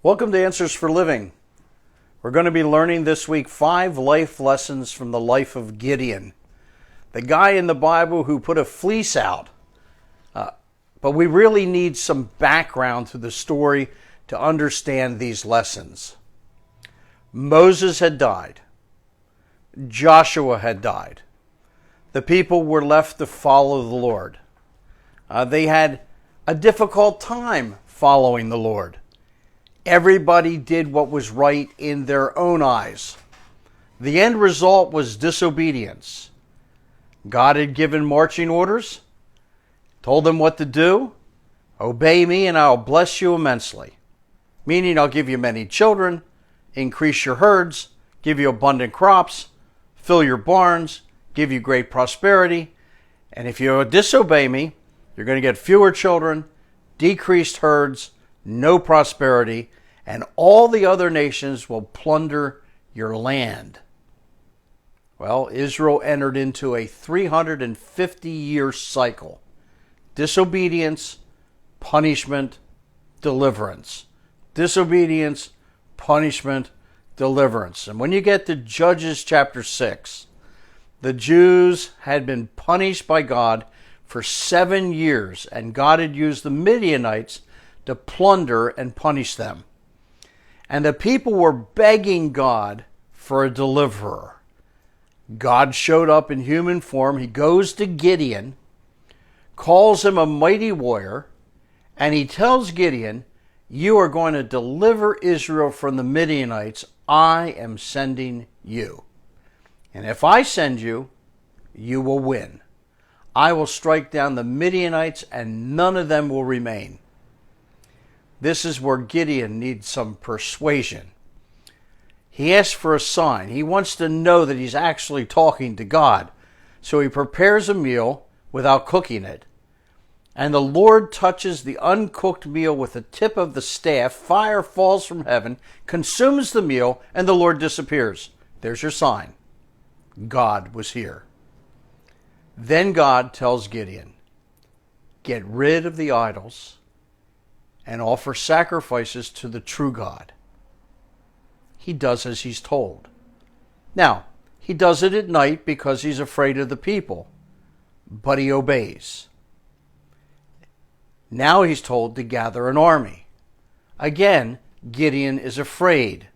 Welcome to Answers for Living. We're going to be learning this week 5 life lessons from the life of Gideon, the guy in the Bible who put a fleece out. But we really need some background to the story to understand these lessons. Moses had died. Joshua had died. The people were left to follow the Lord. They had a difficult time following the Lord. Everybody did what was right in their own eyes. The end result was disobedience. God had given marching orders, told them what to do. Obey me and I'll bless you immensely. Meaning I'll give you many children, increase your herds, give you abundant crops, fill your barns, give you great prosperity. And if you disobey me, you're going to get fewer children, decreased herds, no prosperity, and all the other nations will plunder your land. Well, Israel entered into a 350-year cycle. Disobedience, punishment, deliverance. Disobedience, punishment, deliverance. And when you get to Judges chapter 6, the Jews had been punished by God for 7 years, and God had used the Midianites to plunder and punish them. And the people were begging God for a deliverer. God showed up in human form. He goes to Gideon, calls him a mighty warrior, and he tells Gideon, "You are going to deliver Israel from the Midianites. I am sending you. And if I send you, you will win. I will strike down the Midianites and none of them will remain." This is where Gideon needs some persuasion. He asks for a sign. He wants to know that he's actually talking to God. So he prepares a meal without cooking it. And the Lord touches the uncooked meal with the tip of the staff. Fire falls from heaven, consumes the meal, and the Lord disappears. There's your sign. God was here. Then God tells Gideon, "Get rid of the idols and offer sacrifices to the true God." He does as he's told. Now, he does it at night because he's afraid of the people, but he obeys. Now he's told to gather an army. Again, Gideon is afraid.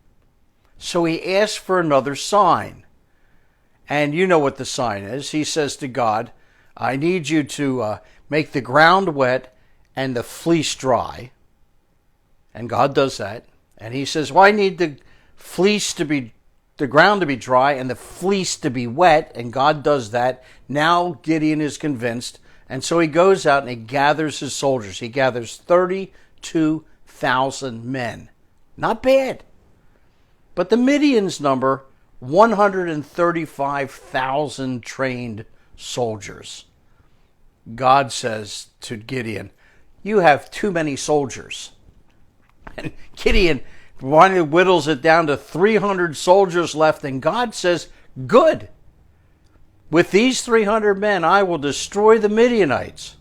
So he asks for another sign. And you know what the sign is. He says to God, "I need you to make the ground wet and the fleece dry." And God does that. And he says, "Well, I need the ground to be dry and the fleece to be wet." And God does that. Now Gideon is convinced. And so he goes out and he gathers his soldiers. He gathers 32,000 men. Not bad. But the Midians number 135,000 trained soldiers. God says to Gideon, "You have too many soldiers." And Gideon whittles it down to 300 soldiers left, and God says, "Good. With these 300 men, I will destroy the Midianites."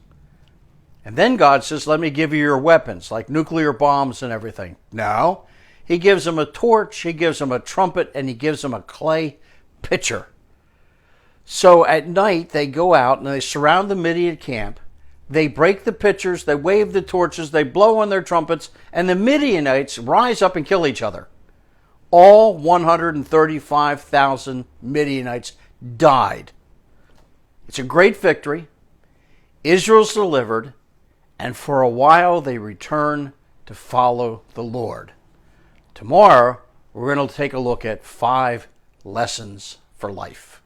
And then God says, "Let me give you your weapons, like nuclear bombs and everything." No. He gives them a torch, he gives them a trumpet, and he gives them a clay pitcher. So at night, they go out and they surround the Midian camp. They break the pitchers, they wave the torches, they blow on their trumpets, and the Midianites rise up and kill each other. All 135,000 Midianites died. It's a great victory. Israel's delivered, and for a while they return to follow the Lord. Tomorrow, we're going to take a look at 5 lessons for life.